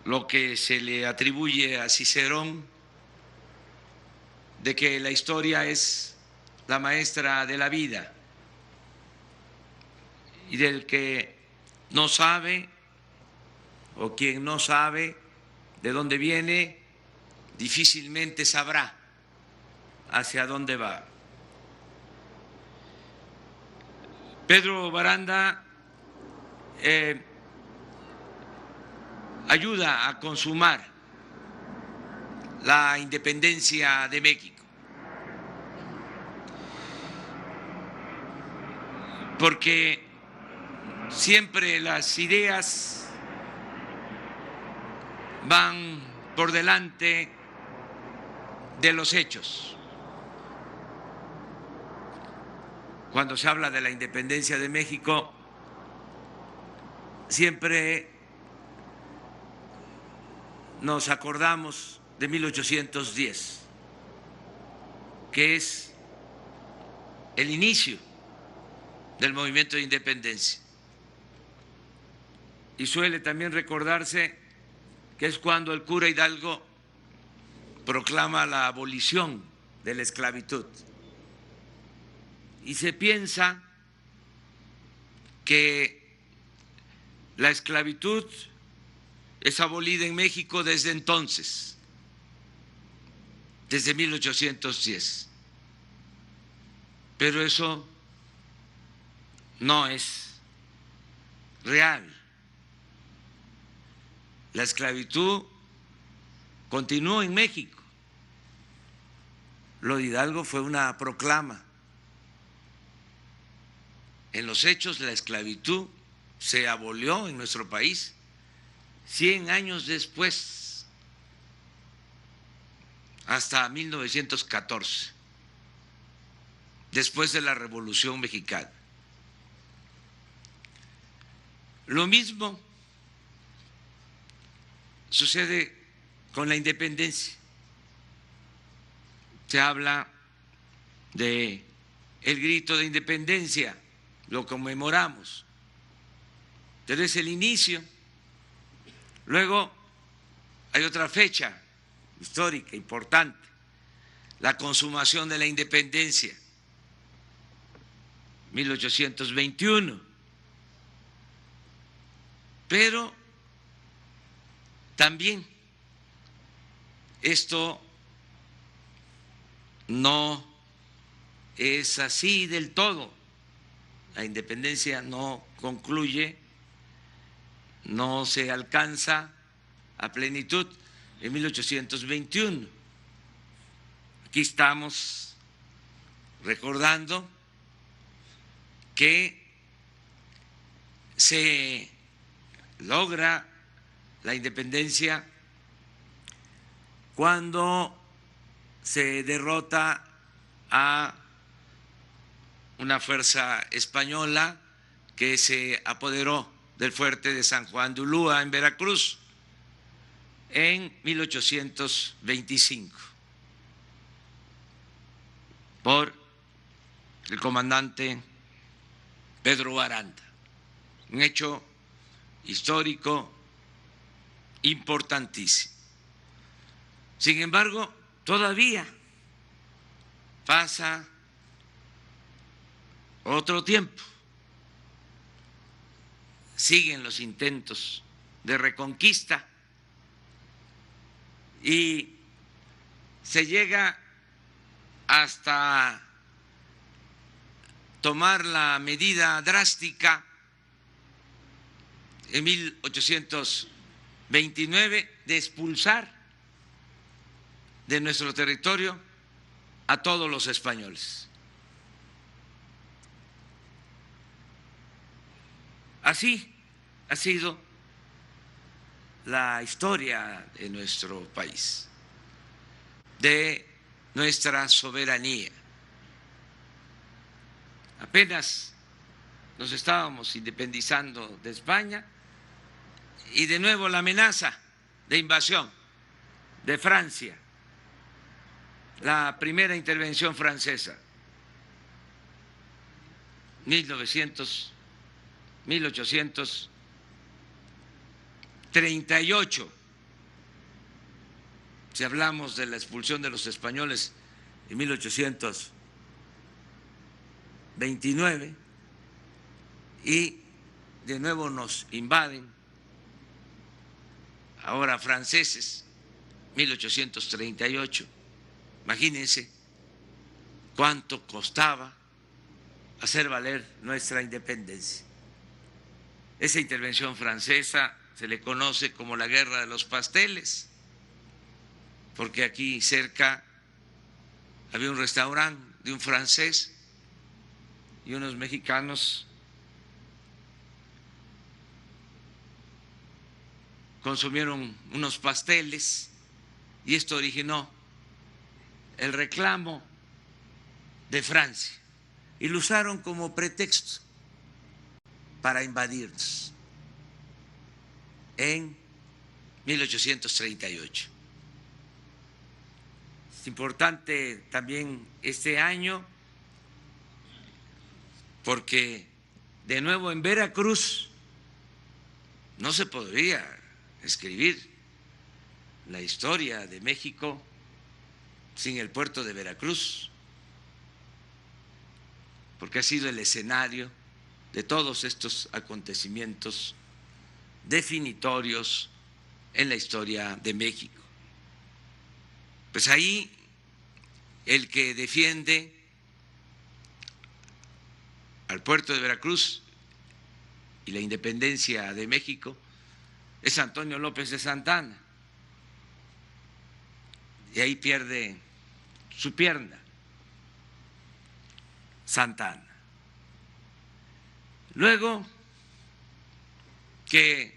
lo que se le atribuye a Cicerón, de que la historia es la maestra de la vida y del que no sabe o quien no sabe de dónde viene, difícilmente sabrá hacia dónde va. Pedro Baranda ayuda a consumar la independencia de México, porque siempre las ideas van por delante de los hechos. Cuando se habla de la independencia de México, siempre nos acordamos de 1810, que es el inicio del movimiento de independencia. Y suele también recordarse que es cuando el cura Hidalgo proclama la abolición de la esclavitud. Y se piensa que la esclavitud es abolida en México desde entonces, desde 1810. Pero eso no es real. La esclavitud continuó en México. Lo de Hidalgo fue una proclama. En los hechos, la esclavitud se abolió en nuestro país 100 años después, hasta 1914, después de la Revolución Mexicana. Lo mismo sucede con la independencia. Se habla de el grito de independencia, lo conmemoramos, pero es el inicio. Luego hay otra fecha histórica importante, la consumación de la independencia, 1821. Pero también esto no es así del todo. La independencia no concluye, no se alcanza a plenitud en 1821. Aquí estamos recordando que se logra la independencia cuando se derrota a una fuerza española que se apoderó del fuerte de San Juan de Ulúa en Veracruz en 1825 por el comandante Pedro Baranda, un hecho histórico importantísimo. Sin embargo, todavía pasa otro tiempo, siguen los intentos de reconquista y se llega hasta tomar la medida drástica en 1829 de expulsar de nuestro territorio a todos los españoles. Así ha sido la historia de nuestro país, de nuestra soberanía. Apenas nos estábamos independizando de España y de nuevo la amenaza de invasión de Francia, la primera intervención francesa, 1838, si hablamos de la expulsión de los españoles en 1829 y de nuevo nos invaden, ahora franceses, 1838, imagínense cuánto costaba hacer valer nuestra independencia. Esa intervención francesa se le conoce como la Guerra de los Pasteles, porque aquí cerca había un restaurante de un francés y unos mexicanos consumieron unos pasteles y esto originó el reclamo de Francia y lo usaron como pretexto para invadirnos en 1838. Es importante también este año porque de nuevo en Veracruz no se podría escribir la historia de México sin el puerto de Veracruz, porque ha sido el escenario de todos estos acontecimientos definitorios en la historia de México. Pues ahí el que defiende al puerto de Veracruz y la independencia de México es Antonio López de Santana, y ahí pierde su pierna Santana. Luego que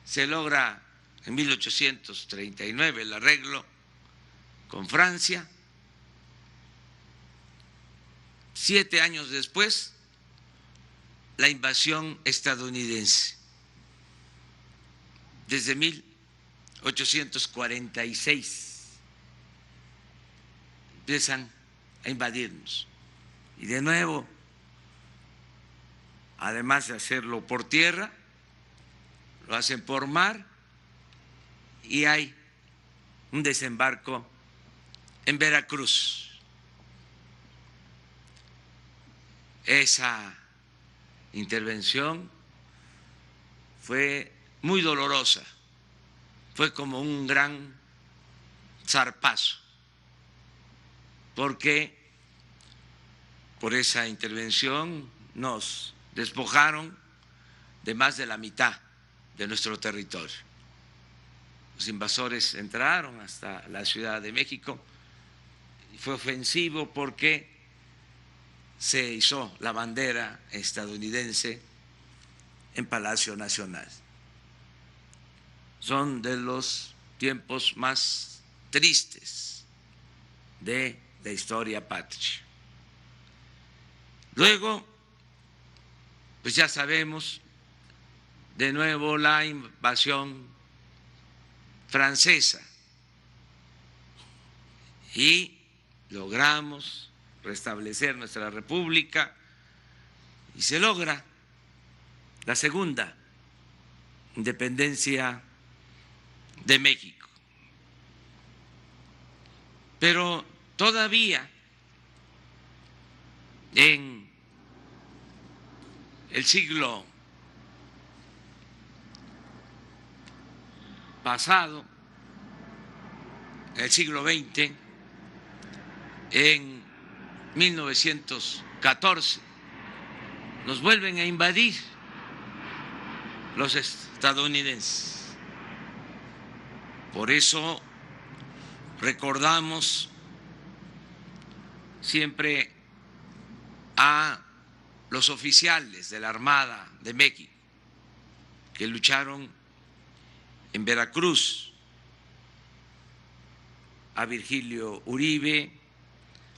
se logra en 1839 el arreglo con Francia, 7 años después, la invasión estadounidense. Desde 1846 empiezan a invadirnos. Y de nuevo, además de hacerlo por tierra, lo hacen por mar y hay un desembarco en Veracruz. Esa intervención fue muy dolorosa, fue como un gran zarpazo, porque por esa intervención nos despojaron de más de la mitad de nuestro territorio. Los invasores entraron hasta la Ciudad de México y fue ofensivo porque se izó la bandera estadounidense en Palacio Nacional. Son de los tiempos más tristes de la historia patria. Luego, pues ya sabemos, de nuevo la invasión francesa y logramos restablecer nuestra república y se logra la segunda independencia de México. Pero todavía en el siglo pasado, el siglo XX, en 1914, nos vuelven a invadir los estadounidenses. Por eso recordamos siempre a los oficiales de la Armada de México que lucharon en Veracruz, a Virgilio Uribe,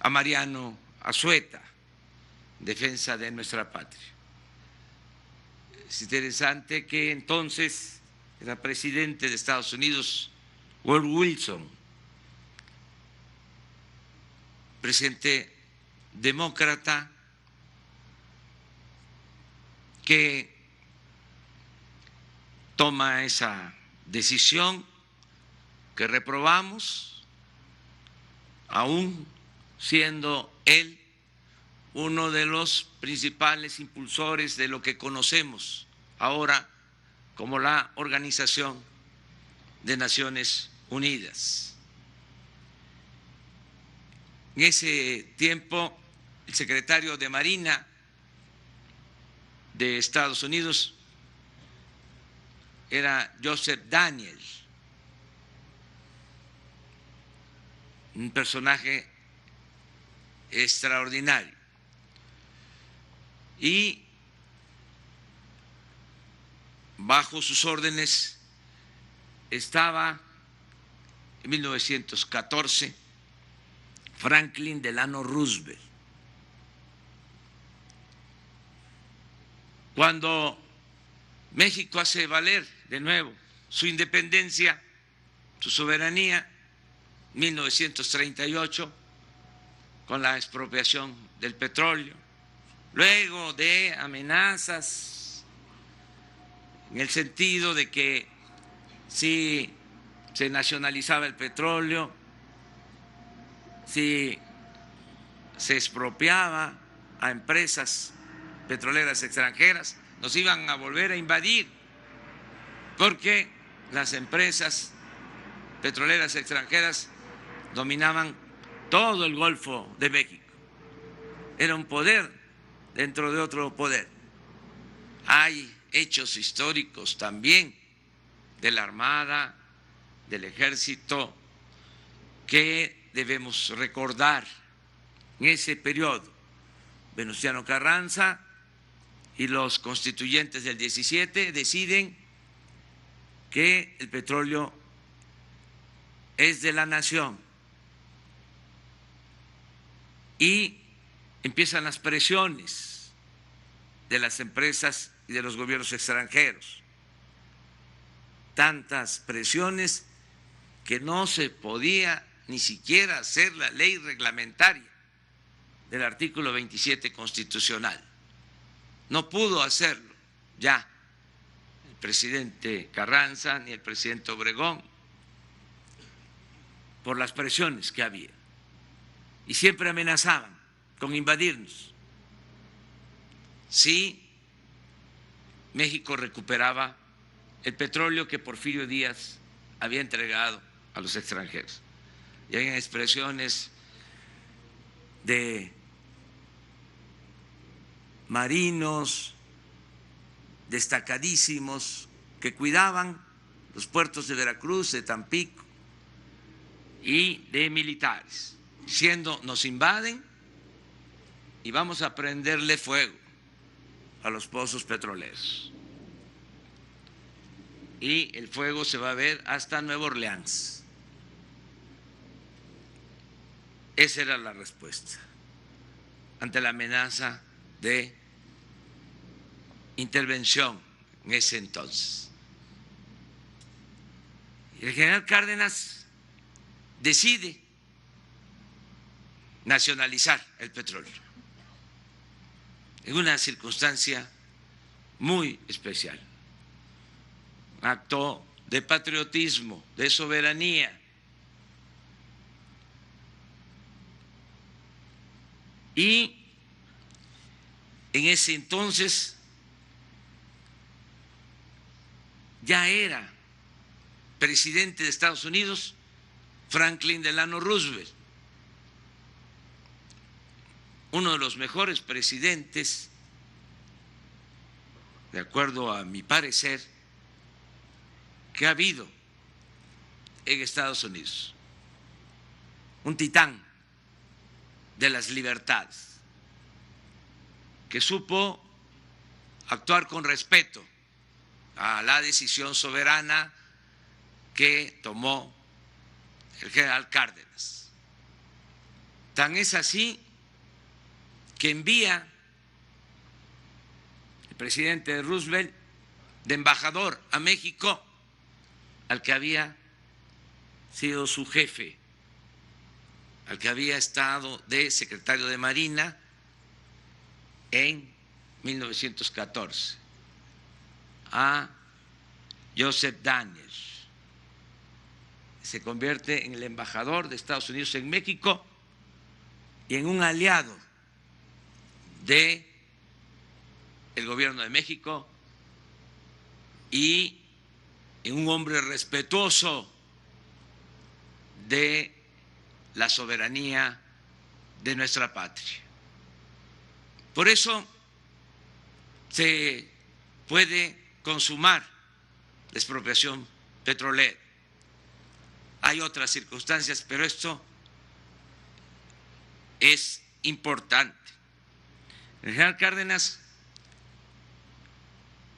a Mariano Azueta, defensa de nuestra patria. Es interesante que entonces era presidente de Estados Unidos Woodrow Wilson, presidente demócrata que toma esa decisión que reprobamos, aún siendo él uno de los principales impulsores de lo que conocemos ahora como la Organización de Naciones Unidas. En ese tiempo, el secretario de Marina de Estados Unidos era Joseph Daniel, un personaje extraordinario. Y bajo sus órdenes estaba en 1914 Franklin Delano Roosevelt. Cuando México hace valer de nuevo su independencia, su soberanía, 1938, con la expropiación del petróleo, luego de amenazas en el sentido de que si se nacionalizaba el petróleo, si se expropiaba a empresas petroleras extranjeras, nos iban a volver a invadir, porque las empresas petroleras extranjeras dominaban todo el Golfo de México. Era un poder dentro de otro poder. Hay hechos históricos también de la Armada, del Ejército, que debemos recordar. En ese periodo, Venustiano Carranza y los constituyentes del 17 deciden que el petróleo es de la nación y empiezan las presiones de las empresas y de los gobiernos extranjeros. Tantas presiones que no se podía ni siquiera hacer la ley reglamentaria del artículo 27 constitucional. No pudo hacerlo ya el presidente Carranza ni el presidente Obregón por las presiones que había. Y siempre amenazaban con invadirnos si México recuperaba el petróleo que Porfirio Díaz había entregado a los extranjeros. Y hay expresiones de marinos destacadísimos que cuidaban los puertos de Veracruz, de Tampico, y de militares, diciendo: nos invaden y vamos a prenderle fuego a los pozos petroleros. Y el fuego se va a ver hasta Nueva Orleans. Esa era la respuesta ante la amenaza de intervención en ese entonces. Y el general Cárdenas decide nacionalizar el petróleo en una circunstancia muy especial, un acto de patriotismo, de soberanía. Y en ese entonces ya era presidente de Estados Unidos Franklin Delano Roosevelt, uno de los mejores presidentes, de acuerdo a mi parecer, que ha habido en Estados Unidos, un titán de las libertades, que supo actuar con respeto a la decisión soberana que tomó el general Cárdenas. Tan es así que envía el presidente Roosevelt de embajador a México al que había sido su jefe, al que había estado de secretario de Marina en 1914, a Joseph Daniel, se convierte en el embajador de Estados Unidos en México y en un aliado del gobierno de México y en un hombre respetuoso de la soberanía de nuestra patria. Por eso se puede consumar la expropiación petrolera. Hay otras circunstancias, pero esto es importante. El general Cárdenas,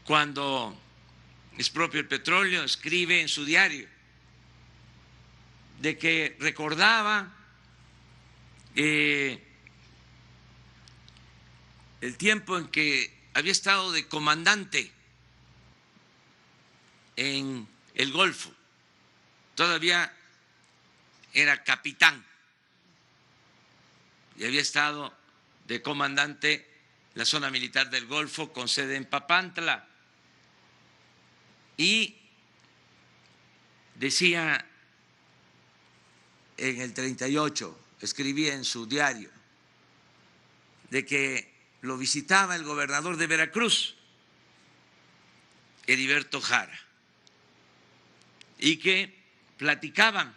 cuando expropia el petróleo, escribe en su diario de que recordaba el tiempo en que había estado de comandante en el Golfo, todavía era capitán y había estado de comandante en la zona militar del Golfo con sede en Papantla, y decía en el 38, escribía en su diario, de que lo visitaba el gobernador de Veracruz, Heriberto Jara, y que platicaban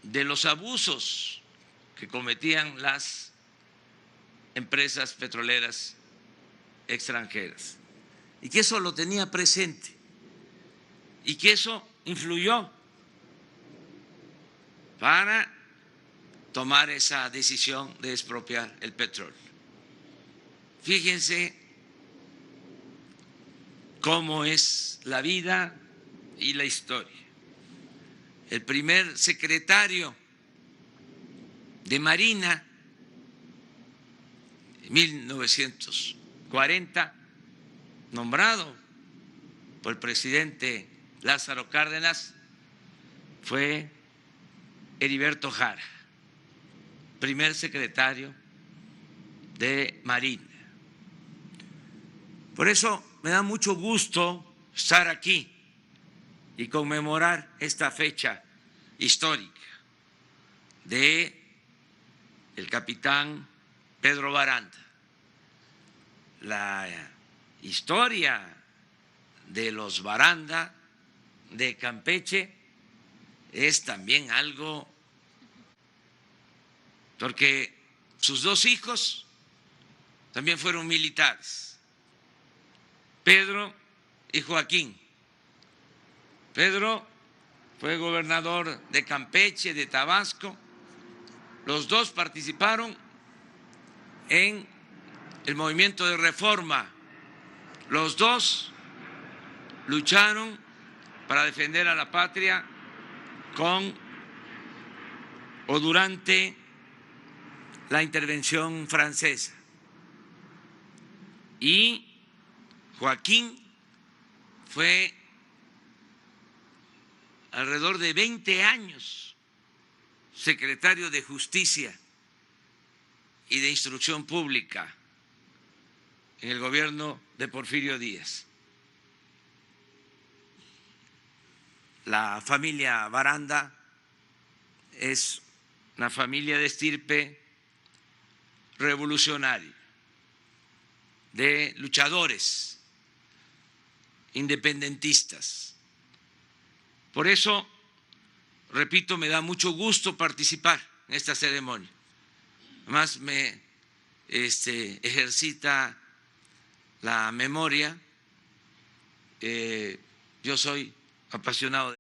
de los abusos que cometían las empresas petroleras extranjeras, y que eso lo tenía presente, y que eso influyó para tomar esa decisión de expropiar el petróleo. Fíjense cómo es la vida y la historia. El primer secretario de Marina, en 1940, nombrado por el presidente Lázaro Cárdenas, fue Heriberto Jara, primer secretario de Marina. Por eso me da mucho gusto estar aquí y conmemorar esta fecha histórica de el capitán Pedro Baranda. La historia de los Baranda de Campeche es también algo, porque sus dos hijos también fueron militares, Pedro y Joaquín. Pedro fue gobernador de Campeche, de Tabasco. Los dos participaron en el movimiento de reforma. Los dos lucharon para defender a la patria con o durante la intervención francesa. Y Joaquín fue alrededor de 20 años secretario de Justicia y de Instrucción Pública en el gobierno de Porfirio Díaz. La familia Baranda es una familia de estirpe revolucionaria, de luchadores independentistas. Por eso, repito, me da mucho gusto participar en esta ceremonia. Además, me ejercita la memoria. Yo soy apasionado de